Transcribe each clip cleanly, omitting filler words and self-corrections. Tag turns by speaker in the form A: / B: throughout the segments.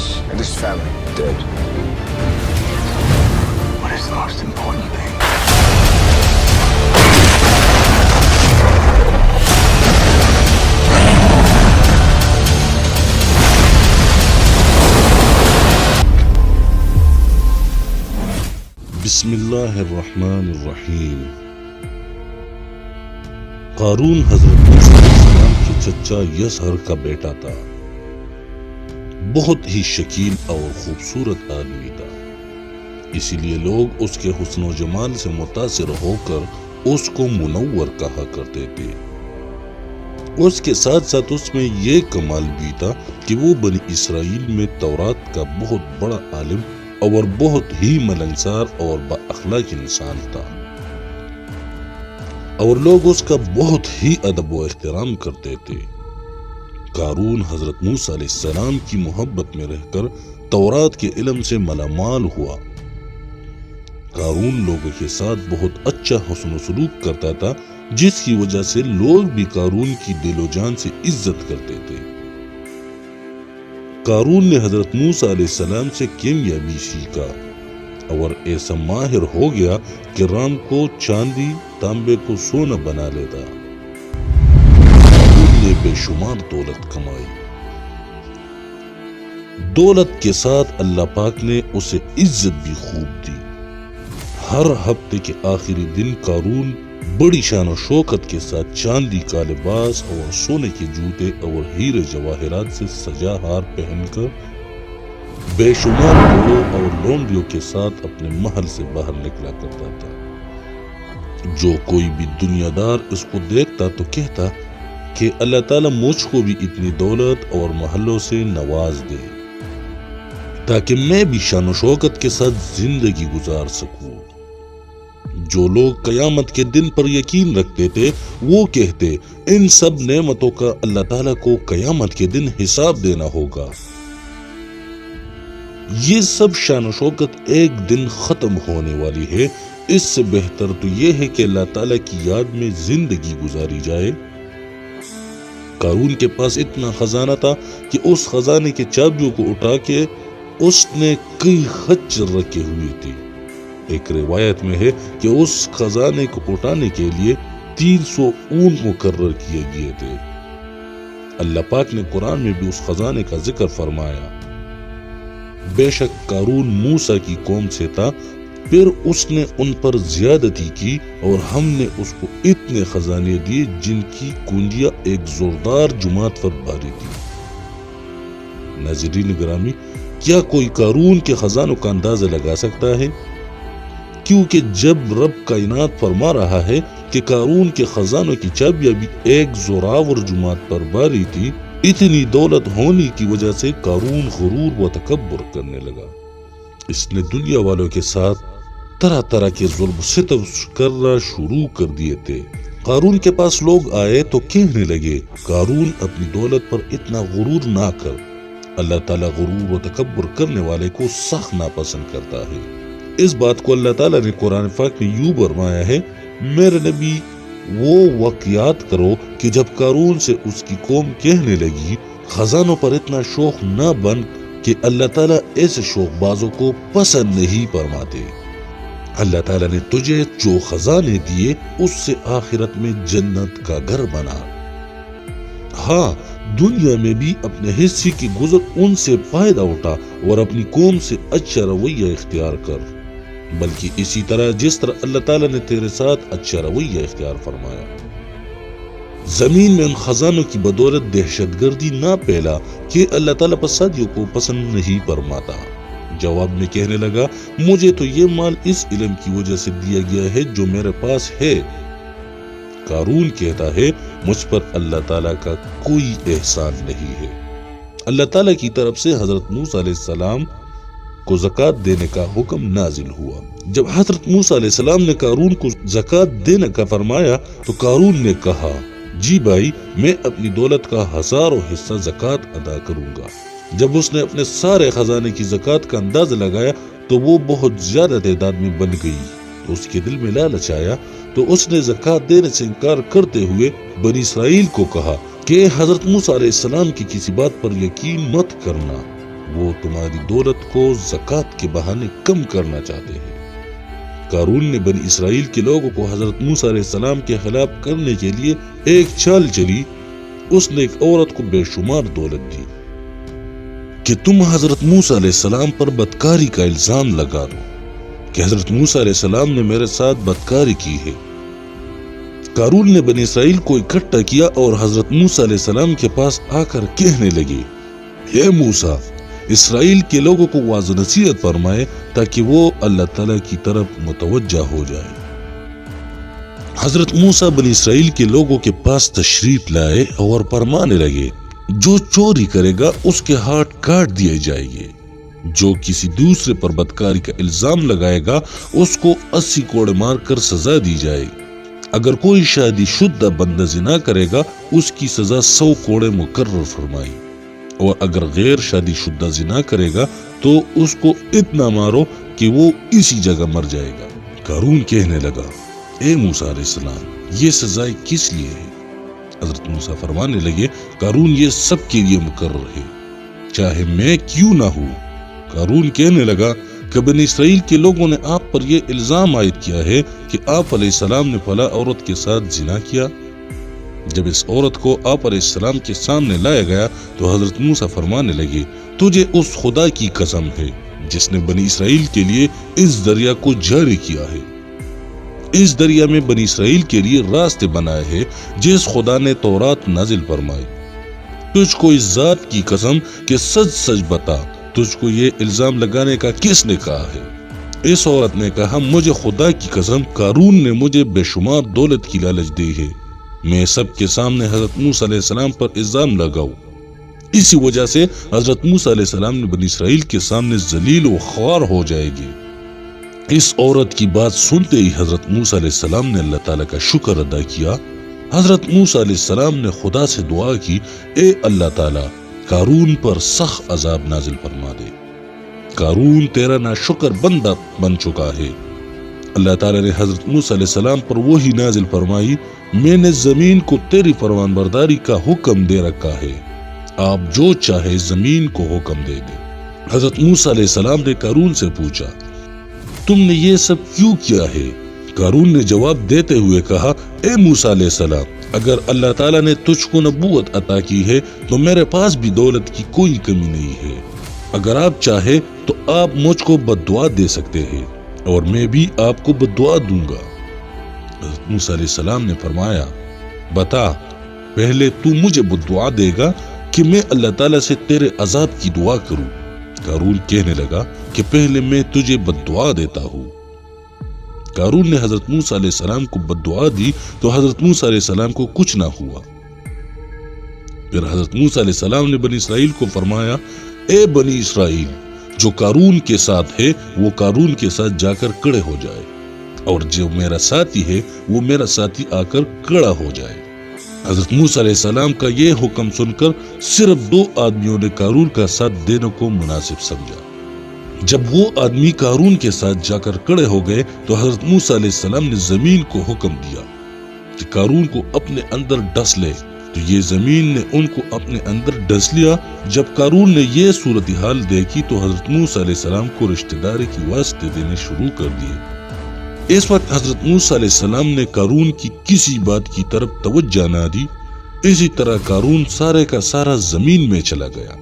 A: and his family dead. What is the most important thing?
B: بسم اللہ الرحمن الرحیم۔ قارون حضرت موسیٰ علیہ السلام کے چچا یسہر کا بیٹا تھا۔ بہت ہی شکیل اور خوبصورت آدمی تھا، اسی لیے لوگ اس کے حسن و جمال سے متاثر ہو کر اس کو منور کہا کرتے تھے۔ اس کے ساتھ ساتھ اس میں یہ کمال بھی تھا کہ وہ بنی اسرائیل میں تورات کا بہت بڑا عالم اور بہت ہی ملنسار اور با اخلاق انسان تھا، اور لوگ اس کا بہت ہی ادب و احترام کرتے تھے۔ قارون حضرت موسیٰ علیہ السلام کی محبت میں رہ کر تورات کے علم سے مالامال ہوا۔ قارون لوگوں کے ساتھ بہت اچھا حسن و سلوک کرتا تھا، جس کی وجہ سے لوگ بھی قارون کی دل و جان سے عزت کرتے تھے۔ قارون نے حضرت موسیٰ علیہ السلام سے کیمیابی سیکھا اور ایسا ماہر ہو گیا کہ رام کو چاندی، تانبے کو سونا بنا لیتا۔ قارون نے بے شمار دولت کمائی۔ دولت کے ساتھ اللہ پاک نے اسے عزت بھی خوب دی۔ ہر ہفتے کے آخری دن قارون بڑی شان و شوکت کے ساتھ چاندی کا لباس اور سونے کے جوتے اور ہیرے جواہرات سے سجا ہار پہن کر بے شمار گھوڑوں اور لونڈیوں کے ساتھ اپنے محل سے باہر نکلا کرتا تھا۔ جو کوئی بھی دنیا دار اس کو دیکھتا تو کہتا کہ اللہ تعالیٰ مجھ کو بھی اتنی دولت اور محلوں سے نواز دے تاکہ میں بھی شان و شوکت کے ساتھ زندگی گزار سکوں۔ جو لوگ قیامت کے دن پر یقین رکھتے تھے وہ کہتے ان سب نعمتوں کا اللہ تعالیٰ کو قیامت کے دن حساب دینا ہوگا۔ یہ سب شان و شوکت ایک دن ختم ہونے والی ہے، اس سے بہتر تو یہ ہے کہ اللہ تعالیٰ کی یاد میں زندگی گزاری جائے۔ قارون کے پاس اتنا خزانہ تھا کہ اس خزانے کے چابیوں کو اٹھا کے اس نے کئی خچر رکھے ہوئے تھے۔ ایک روایت میں ہے کہ اس خزانے کو اٹھانے کے لیے 300 اونٹ مقرر کیے گئے تھے۔ اللہ پاک نے قرآن میں بھی اس خزانے کا ذکر فرمایا۔ بے شک قارون موسیٰ کی قوم سے تھا، پھر اس نے ان پر زیادتی کی اور ہم نے اس کو اتنے خزانے دیے جن کی کنجیاں ایک زوردار جماعت پر بھاری تھی۔ ناظرین گرامی، کیا کوئی قارون کے خزانوں کا اندازہ لگا سکتا ہے؟ کیونکہ جب رب کائنات فرما رہا ہے کہ قارون کے خزانوں کی چابیاں بھی ایک زوراور جماعت پر باری تھی، اتنی دولت ہونے کی وجہ سے قارون غرور و تکبر کرنے لگا۔ اس نے دنیا والوں کے ساتھ طرح طرح کے ظلم و ستم کرنا شروع کر دیے تھے۔ قارون کے پاس لوگ آئے تو کہنے لگے قارون اپنی دولت پر اتنا غرور نہ کر، اللہ تعالیٰ غرور و تکبر کرنے والے کو سخت ناپسند کرتا ہے۔ اس بات کو اللہ تعالیٰ نے قرآن پاک میں یوں فرمایا ہے، میرے نبی وہ واقعات کرو کہ جب قارون سے اس کی قوم کہنے لگی خزانوں پر اتنا شوق نہ بن کہ اللہ تعالیٰ ایسے شوق بازوں کو پسند نہیں فرماتے۔ اللہ تعالیٰ نے تجھے جو خزانے دیے اس سے آخرت میں جنت کا گھر بنا۔ ہاں، دنیا میں بھی اپنے حصے کی گزر ان سے فائدہ اٹھا اور اپنی قوم سے اچھا رویہ اختیار کر، بلکہ اسی طرح جس طرح اللہ تعالیٰ نے تیرے ساتھ اچھا رویہ اختیار فرمایا۔ زمین میں ان خزانوں کی بدولت دہشت گردی نہ پھیلا کہ اللہ تعالیٰ فسادیوں کو پسند نہیں فرماتا۔ جواب میں کہنے لگا مجھے تو یہ مال اس علم کی وجہ سے دیا گیا ہے جو میرے پاس ہے۔ قارون کہتا ہے مجھ پر اللہ تعالیٰ کا کوئی احسان نہیں ہے۔ اللہ تعالیٰ کی طرف سے حضرت موسیٰ علیہ السلام کو زکوٰۃ دینے کا حکم نازل ہوا۔ جب حضرت موسیٰ علیہ السلام نے قارون کو زکوٰۃ دینے کا فرمایا تو قارون نے کہا جی بھائی، میں اپنی دولت کا 1000 حصہ زکوٰۃ ادا کروں گا۔ جب اس نے اپنے سارے خزانے کی زکوٰۃ کا اندازہ لگایا تو وہ بہت زیادہ تعداد میں بن گئی، تو اس کے دل میں لالچ آیا، تو اس نے زکوٰۃ دینے سے انکار کرتے ہوئے بنی اسرائیل کو کہا کہ حضرت موسیٰ علیہ السلام کی کسی بات پر یقین مت کرنا، وہ تمہاری دولت کو زکوٰۃ کے بہانے کم کرنا چاہتے ہیں۔ قارون نے بنی اسرائیل کے لوگوں کو حضرت موسیٰ علیہ السلام کے خلاف کرنے کے لیے ایک چال چلی۔ اس نے ایک عورت کو بے شمار دولت دی کہ تم حضرت موسیٰ علیہ السلام پر بدکاری کا الزام لگا دو کہ حضرت موسیٰ علیہ السلام نے میرے ساتھ بدکاری کی ہے۔ قارون نے بنی اسرائیل کو اکٹھا کیا اور حضرت موسیٰ علیہ السلام کے پاس آ کر کہنے لگے، اے موسیٰ، اسرائیل کے لوگوں کو واعظ نصیحت فرمائے تاکہ وہ اللہ تعالیٰ کی طرف متوجہ ہو جائے۔ حضرت موسیٰ بنی اسرائیل کے لوگوں کے پاس تشریف لائے اور فرمانے لگے، جو چوری کرے گا اس کے ہاتھ کاٹ دیے جائیں گے، جو کسی دوسرے پر بدکاری کا الزام لگائے گا اس کو 80 کوڑے مار کر سزا دی جائے گی۔ اگر کوئی شادی شدہ بندہ زنا کرے گا اس کی سزا 100 کوڑے مقرر فرمائی، اور اگر غیر شادی شدہ زنا کرے گا تو اس کو اتنا مارو کہ وہ اسی جگہ مر جائے گا۔ قارون کہنے لگا، اے موسیٰ علیہ السلام، یہ سزائے کس لیے ہے؟ حضرت موسیٰ فرمانے لگے، قارون، یہ سب کے لیے مقرر ہے، چاہے میں کیوں نہ ہوں۔ قارون کہنے لگا کہ بنی اسرائیل کے لوگوں نے آپ پر یہ الزام عائد کیا ہے کہ آپ علیہ السلام نے فلاں عورت کے ساتھ زنا کیا۔ جب اس عورت کو آپ علیہ السلام کے سامنے لایا گیا تو حضرت موسیٰ فرمانے لگے، تجھے اس خدا کی قسم ہے جس نے بنی اسرائیل کے لیے اس دریا کو جاری کیا ہے، اس دریا میں بنی اسرائیل کے لیے راستے بنائے ہیں جس خدا نے تورات نازل فرمائی۔ تجھ کو اس ذات کی قسم کہ سچ سچ بتا، تجھ کو یہ الزام لگانے کا کس نے کہا ہے؟ اس عورت نے کہا، مجھے خدا کی قسم قارون نے مجھے بے شمار دولت کی لالچ دی ہے، میں سب کے سامنے حضرت موسیٰ علیہ السلام پر الزام لگاؤں۔ اسی وجہ سے حضرت موسیٰ علیہ السلام نے بنی اسرائیل کے سامنے ذلیل و خوار ہو جائے گی۔ اس عورت کی بات سنتے ہی حضرت موسیٰ علیہ السلام نے اللہ تعالیٰ کا شکر ادا کیا۔ حضرت موسیٰ علیہ السلام نے خدا سے دعا کی، اے اللہ تعالیٰ، قارون پر سخت عذاب نازل فرما دے، قارون تیرا ناشکر بندہ بن چکا ہے۔ اللہ تعالیٰ نے حضرت موسیٰ علیہ السلام پر وحی نازل فرمائی، میں نے زمین کو تیری فرمان برداری کا حکم دے رکھا ہے، آپ جو چاہے زمین کو حکم دے دے۔ حضرت موسیٰ علیہ السلام نے قارون سے پوچھا، تم نے یہ سب کیوں کیا ہے؟ قارون نے جواب دیتے ہوئے کہا، اے موسیٰ علیہ السلام، اگر اللہ تعالیٰ نے تجھ کو نبوت عطا کی ہے تو میرے پاس بھی دولت کی کوئی کمی نہیں ہے، اگر آپ چاہے تو آپ مجھ کو بددعا دے سکتے ہیں اور میں بھی آپ کو بددعا دوں گا۔ حضرت موسیٰ علیہ السلام نے فرمایا، بتا، پہلے تو مجھے بددعا دے گا کہ میں اللہ تعالیٰ سے تیرے عذاب کی دعا کروں؟ قارون کہنے لگا کہ پہلے میں تجھے بددعا دیتا ہوں۔ قارون نے حضرت موسیٰ علیہ السلام کو بددعا دی تو حضرت موسیٰ علیہ السلام کو کچھ نہ ہوا۔ پھر حضرت موسیٰ علیہ السلام نے بنی اسرائیل کو فرمایا، اے بنی اسرائیل، جو قارون کے ساتھ ہے وہ قارون کے ساتھ جا کر کھڑے ہو جائے، اور جو میرا ساتھی ہے وہ میرا ساتھی آ کر کھڑا ہو جائے۔ حضرت موسیٰ علیہ السلام کا یہ حکم سن کر صرف 2 آدمیوں نے قارون کا ساتھ دینے کو مناسب سمجھا۔ جب وہ آدمی قارون کے ساتھ جا کر کھڑے ہو گئے تو حضرت موسیٰ علیہ السلام نے زمین کو حکم دیا کہ قارون کو اپنے اندر ڈس لے، تو یہ زمین نے ان کو اپنے اندر ڈس لیا۔ جب قارون نے یہ صورتحال دیکھی تو حضرت موسیٰ علیہ السلام کو رشتہ داری کی واسطے دینے شروع کر دیے۔ اس وقت حضرت موسیٰ علیہ السلام نے قارون کی کسی بات کی طرف توجہ نہ دی، اسی طرح قارون سارے کا سارا زمین میں چلا گیا۔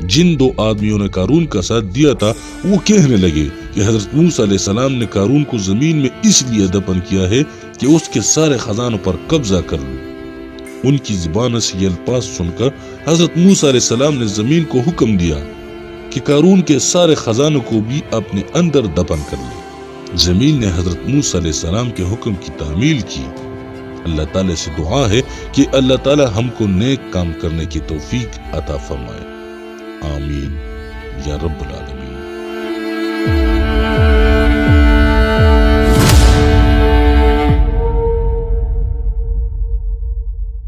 B: جن 2 آدمیوں نے قارون کا ساتھ دیا تھا وہ کہنے لگے کہ حضرت موسیٰ علیہ السلام نے قارون کو زمین میں اس لیے دفن کیا ہے کہ اس کے سارے خزانوں پر قبضہ کر لوں۔ ان کی زبان سے یہ الفاظ سن کر حضرت موسیٰ علیہ السلام نے زمین کو حکم دیا کہ قارون کے سارے خزانوں کو بھی اپنے اندر دفن کر لے۔ زمین نے حضرت موسیٰ علیہ السلام کے حکم کی تعمیل کی۔ اللہ تعالیٰ سے دعا ہے کہ اللہ تعالیٰ ہم کو نیک کام کرنے کی توفیق عطا فرمائے، آمین یا رب العالمین۔